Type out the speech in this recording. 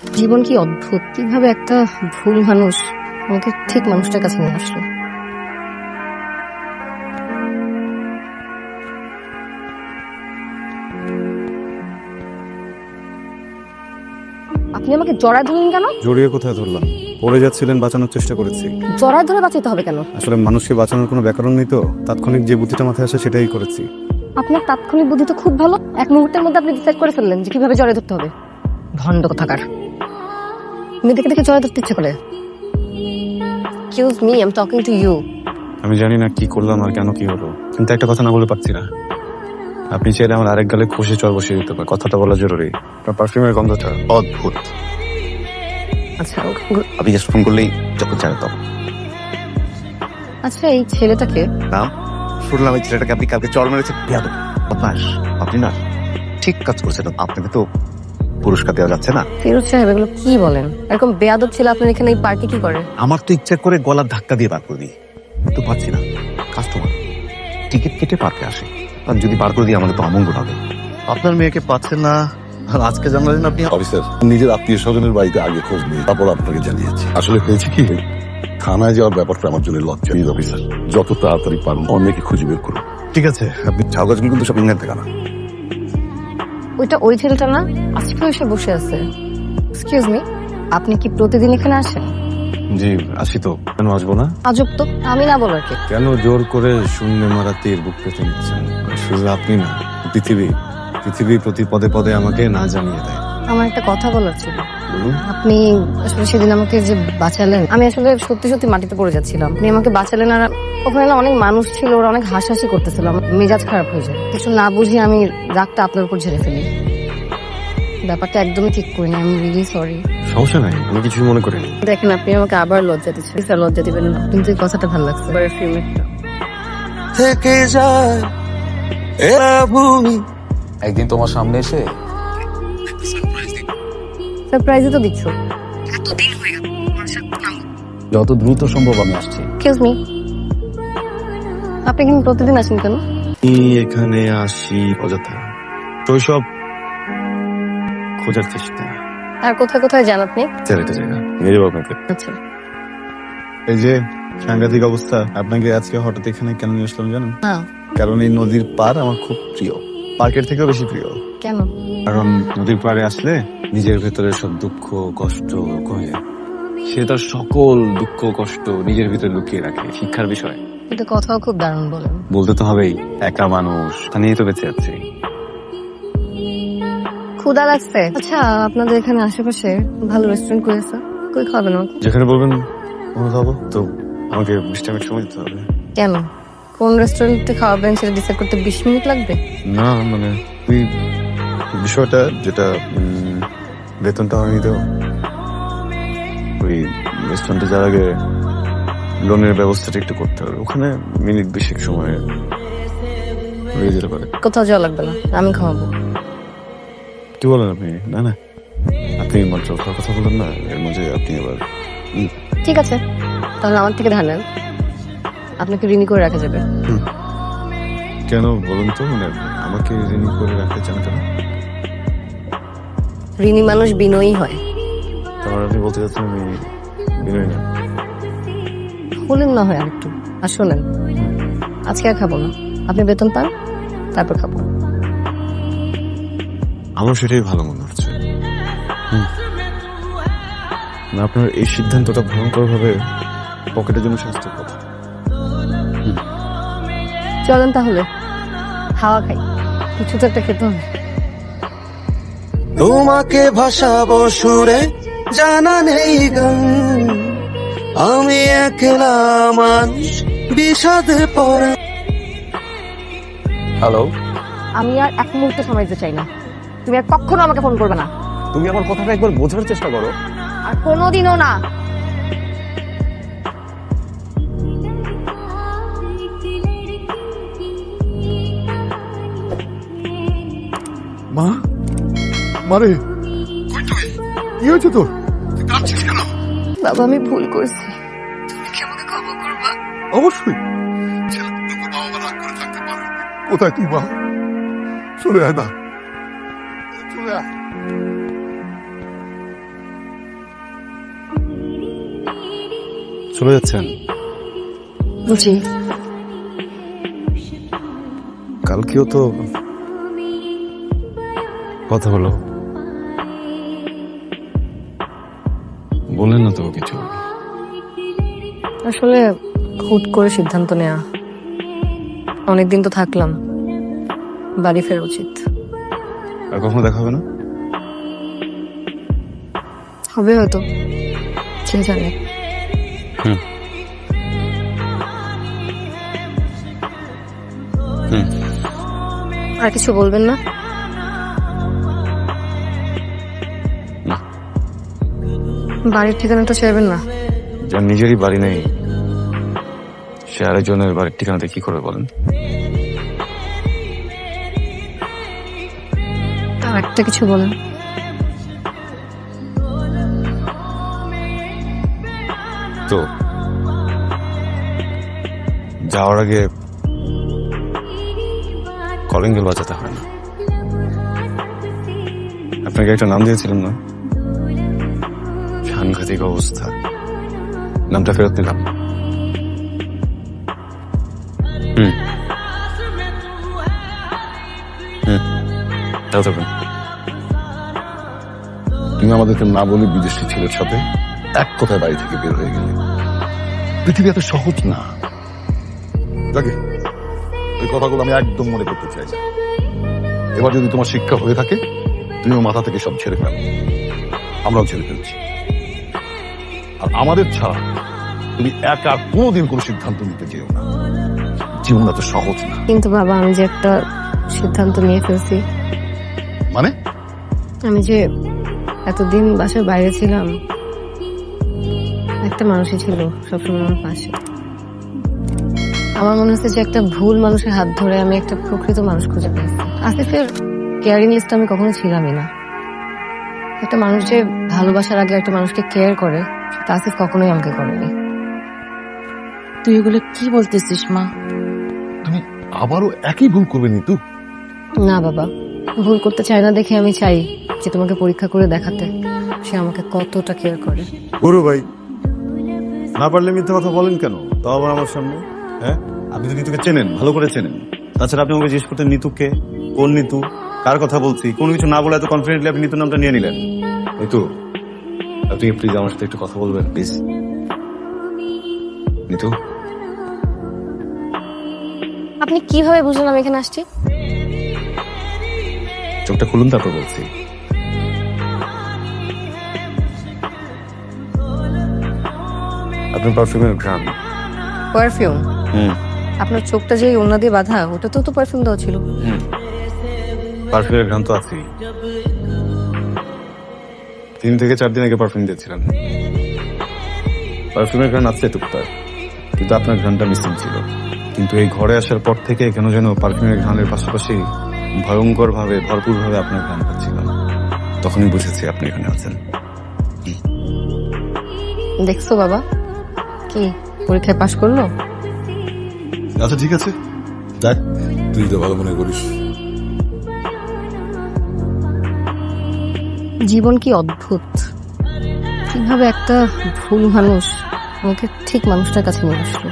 জীবন কি অদ্ভুত, কিভাবে একটা ভুল মানুষ আমাকে ঠিক মানুষটার কাছে নিয়ে আসলো। আপনি আমাকে জড়ায় ধরলেন কেন? জড়িয়ে কোথায় ধরলাম? পড়ে যাচ্ছিলেন, বাঁচানোর চেষ্টা করেছি। জড়ায় ধরে বাঁচাইতে হবে কেন? আসলে মানুষকে বাঁচানোর কোনো ব্যাকরণ নেই তো, তাৎক্ষণিক যে বুদ্ধিটা মাথায় আসে সেটাই করেছি। আপনার তাৎক্ষণিক বুদ্ধি তো খুব ভালো, এক মুহূর্তের মধ্যে আপনি ডিসাইড করে ফেললেন যে কিভাবে জড়ায় ধরতে হবে। ভণ্ড কোথাকার, মেয়েদেরকে দেখে জড়ায় ধরতে ইচ্ছে করে। Excuse me, I am talking to you. আমি জানি না কি করলাম আর কেন কি হলো, কিন্তু একটা কথা না বলে পারছি না। আপনি চাইলে আমার আরেক গালে খুশি চর বসিয়ে দিতে পারেন, কথাটা বলা জরুরি। আপনার পারফিউমের গন্ধটা অদ্ভুত। আচ্ছা আপনি জাস্ট ফোন করলেই যখন চায় তখন। আচ্ছা, এই ছেলেটাকে নাম শুনলাম এই ছেলেটাকে আপনি কালকে চড় মেরেছে, বেয়াদব বদমাশ। আপনি না ঠিক কাজ করছেন, আপনাকে তো পুরস্কার দেওয়া যাচ্ছে না। ফিরোজ সাহেব এগুলো কি বলেন? এরকম বেয়াদব ছেলে আপনার এখানে এই পার্কে কি করে? আমার তো ইচ্ছা করে গলার ধাক্কা দিয়ে বার করে দিই, তো পারছি না। কাস্টমার টিকিট কেটে পার্কে আসে, আর যদি বার করে দিই আমাকে তো অমঙ্গল হবে। আপনার মেয়েকে পাচ্ছেন না, আর আজকে জানলেন আপনি। অফিসার, নিজের আত্মীয় স্বজনের বাড়িতে আগে খোঁজ নিয়ে তারপর আপনাকে জানিয়েছি। আসলে হয়েছে কি, থানায় যাওয়ার ব্যাপারটা আমার জন্য লজ্জা। প্লিজ অফিসার, যত তাড়াতাড়ি পারুন অন্যকে খুঁজে বের করুন। ঠিক আছে, আপনি কাগজগুলো কিন্তু সব ইংল্যান্ড থেকে আনা। ওইটা ওই ছেলেটা না, আজকে এসে বসে আছে। এক্সকিউজ মি, আপনি কি প্রতিদিন এখানে আসেন? জি আসি তো, কেন আসবো না? আজব তো, আমি না বলার কি? কেন জোর করে শূন্য মারা তীর বুক পেতে নিচ্ছেন? শুধু আপনি না, পৃথিবী প্রতি পদে পদে আমাকে না জানিয়ে দেয়। আমার একটা কথা বলার ছিল। বলুন। আপনি আসলে সেদিন আমাকে যে বাঁচালেন, আমি আসলে সত্যি সত্যি মাটিতে পড়ে যাচ্ছিলাম, আপনি আমাকে বাঁচালেন। আর ওখানে না অনেক মানুষ ছিল, ওরা অনেক হাসাহাসি করতেছিল, আমার মেজাজ খারাপ হয়ে যায়। কিছু না বুঝি আমি রাগটা আপনার উপর ঝেড়ে ফেলি। ব্যাপারটা একদমই ঠিক করি না, আমি রিয়েলি সরি। সমস্যা নাই, আমি কিছুই মনে করিনি। দেখেন, আপনি আমাকে আবার লজ্জা দিচ্ছেন। স্যার, লজ্জা দিবেন না, কিন্তু এই কথাটা ভালো লাগছে। এবারে ফিল্মেরটা থেকে যায় এরা ভূমি। একদিন তোমার সামনে এসে সারপ্রাইজই তো দিচ্ছ। যত দ্রুত সম্ভব আমি আসছি। এক্সকিউজ মি, আপনি কিন্তু প্রতিদিন আসেন কেন? আমি এখানে আসি অযথা, শৈশব খোঁজার চেষ্টা। আর কোথায় কোথায় যান আপনি? ছেলেটা জায়গা নিয়ে যাবো আপনাকে। আচ্ছা, এই যে সাংঘাতিক অবস্থা, আপনাকে আজকে হঠাৎ এখানে কেন নিয়ে আসলাম জানেন? না। কারণ এই নদীর পার আমার খুব প্রিয়, পার্কের থেকেও বেশি প্রিয়। কেন? কারণ নদীর পাড়ে আসলে নিজের ভেতরে সব দুঃখ কষ্ট কমে, সে তার সকল দুঃখ কষ্ট নিজের ভিতরে লুকিয়ে রাখে। শিক্ষার বিষয়। এটা কথাও খুব দারুণ বলেন। বলতে তো হবেই, একা মানুষ, তা নিয়েই তো বেঁচে আছি। ক্ষুধা লাগছে। আচ্ছা, আপনাদের এখানে আশেপাশে ভালো রেস্টুরেন্ট করেছে? কই খাবেন আমাকে? যেখানে বলবেন ওখানে খাবো, তো আমাকে 20 টাইমের সময় দিতে হবে। কেন? কোন রেস্টুরেন্টে খাওয়াবেন সেটা ডিসাইড করতে 20 মিনিট লাগবে? না মানে ওই বিষয়টা যেটা বেতনটা হয়নি তো, ওই রেস্টুরেন্টে যাওয়ার আগে লোনের ব্যবস্থাটা একটু করতে হবে। ওখানে মিনিট 20 সময় হয়ে যেতে পারে। কোথাও যাওয়া লাগবে না, আমি খাওয়াবো। কি বলেন আপনি? না না, আপনি মাত্র খাওয়ার কথা বলেন না, এর মাঝে আপনি আবার ঠিক আছে, তাহলে আমার থেকে ধার নেন, আপনাকে ঋণী করে রাখা যাবে। কেন বলুন তো, মানে আমাকে ঋণী করে রাখতে চান কেন? ঋণী মানুষ বিনয়ী হয়। তাহলে আপনি বলতে চাচ্ছেন আমি বিনয় না? বলেন না হয় আরেকটু। আর শোনেন, আজকে আর খাবো না, আপনি বেতন পান তারপর খাবো। আমার সেটাই ভালো মনে হচ্ছে। না, আপনার এই সিদ্ধান্তটা ভয়ঙ্কর ভাবে পকেটের জন্য স্বাস্থ্যের কথা। চলেন তাহলে খাওয়া খাই, কিছু তো একটা খেতে হবে। তোমাকে ভাসাবো সুরে, জানা নেই গান। আমি একলা মানুষ বিষাদে পড়ে। হ্যালো, আমি আর এক মুহূর্ত সময় দিতে চাই না, তুমি আর কখনো আমাকে ফোন করবে না। তুমি আমার কথাটা একবার বোঝার চেষ্টা করো। আর কোনোদিনও না। মা, মারে কি হয়েছে তোর? তুই কাঁদছিস কেন? বাবা, আমি ভুল করছি, তুমি কি আমাকে ক্ষমা করবা? অবশ্যই। বাবা মা রাগ করে থাকতে পারে। কোথায় তুই মা? চলে আয় না, চলে আয়। চলে যাচ্ছেন? বুঝি কালকেও তো কথা হলো, বললেন না তো কিছু? আসলে হুট করে সিদ্ধান্ত নেওয়া, অনেকদিন তো থাকলাম, বাড়ি ফেরা উচিত। আর কখনো দেখা হবে না? হবে হয়তো, কে জানে। হুম। আর কিছু বলবেন না? না। বাড়ির ঠিকানাটা চাইবেন না? যার নিজেরই বাড়ি নেই সে আরেকজনের বাড়ির ঠিকানাতে কি করবে বলেন? আর একটা কিছু বলেন। তো যাওয়ার আগে কলিং বেল বাজাতে হয় না। আপনাকে একটা নাম দিয়েছিলাম না? সাংঘাতিক অবস্থা, নামটা ফেরত নিলাম। হুম হুম তাও থাকুন। তুমি আমাদেরকে না বলে বিদেশি ছেলের সাথে এক কথায় বাড়ি থেকে বের হয়ে গেলে। পৃথিবী এত সহজ না। যাকে ওই কথাগুলো আমি একদম মনে করতে চাই না। এবার যদি তোমার শিক্ষা হয়ে থাকে তুমিও মাথা থেকে সব ছেড়ে ফেলো, আমরাও ছেড়ে ফেলছি। আর আমাদের ছাড়া তুমি একা কোনোদিন কোনো সিদ্ধান্ত নিতে যেও না। জীবন এত সহজ না। কিন্তু বাবা, আমি যে একটা সিদ্ধান্ত নিয়ে ফেলছি। মানে আমি যে এতদিন বাসার বাইরে ছিলাম, একটা মানুষই ছিল সবসময় আমার পাশে। আমার মনে হচ্ছে যে একটা ভুল মানুষের হাত ধরে আমি একটা প্রকৃত মানুষ খুঁজে পেয়েছি। আসিফের কেয়ারিং লিস্ট আমি কখনো ছিলামই না। একটা মানুষ যে ভালোবাসার আগে একটা মানুষকে কেয়ার করে, সেটা আসিফ কখনোই আমাকে করেনি। তুই এগুলো কি বলতেছিস মা? তুমি আবারও একই ভুল করবে নিতু। না বাবা, ভুল করতে চাই না দেখে আমি চাই যে তোমাকে পরীক্ষা করে দেখাতে সে আমাকে কতটা কেয়ার করে। গুরু ভাই, না পারলে মিথ্যে কথা বলেন কেন, তাও আবার আমার সামনে? হ্যাঁ, আপনি তো নিতুকে চেনেন, ভালো করে চেনেন। তাছাড়া আপনি আমাকে জিজ্ঞেস করতেন নিতুকে, কোন নিতু, কার কথা বলছি, কোনো কিছু না বলে এত কনফিডেন্টলি আপনি নিতুর নামটা নিয়ে নিলেন। নিতু, আপনি প্লিজ আমার সাথে একটু কথা বলবেন প্লিজ। নিতু, আপনি কিভাবে বুঝলেন আমি এখানে আসছি? চোখটা খুলুন তারপর বলছি। আপনার পারফিউমের ঘ্রাণ। পারফিউম? হুম আপনার চোখটা যে ওড়না দিয়ে বাঁধা, ওটাতেও তো পারফিউম দেওয়া ছিল। পারফিউমের ঘ্রাণ তো আছেই। 3 থেকে 4 দিন আগে পারফিউম দিয়েছিলেন। পারফিউমের ঘ্রাণ আছে টুকটাক, কিন্তু আপনার ঘ্রাণটা মিসিং ছিল। কিন্তু এই ঘরে আসার পর থেকে কেন যেন পারফিউমের ঘ্রাণের পাশাপাশি ভয়ঙ্কর ভাবে, ভরপুর ভাবে আপনার ঘ্রাণ পাচ্ছিলাম। তখনই বুঝেছি আপনি এখানে আছেন। দেখছো বাবা, কি পরীক্ষায় পাশ করলো? আচ্ছা ঠিক আছে, দেখ তুই তো ভালো মনে করিস। জীবন কি অদ্ভুত, কিভাবে একটা ভুল মানুষ আমাকে ঠিক মানুষটার কাছে নিয়ে আসলো।